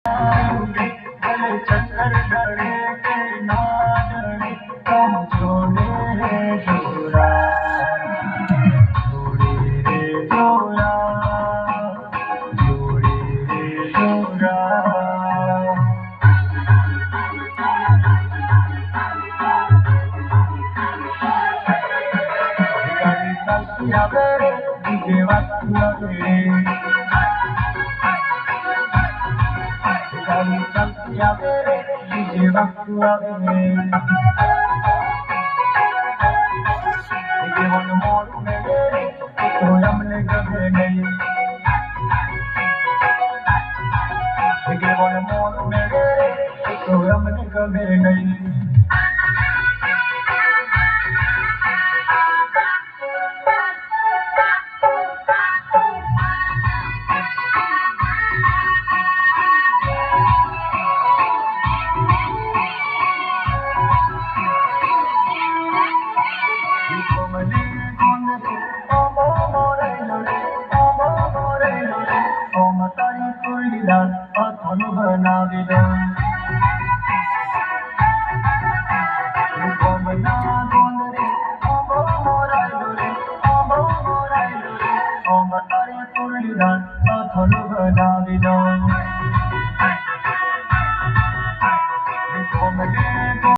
भले चक्कर गड़े के ना डरे तुम छोड़े जोरा जोड़े रे जोरा जोड़े रे जोरा गाड़ी चलती आवे डीजे वाजती आवे गाड़ी चलती आवे डीजे वाजती आवे জীবন মোর মেরে তো আমলে গবে নেই জীবন মোর মেরে তো আমলে গবে নেই Bana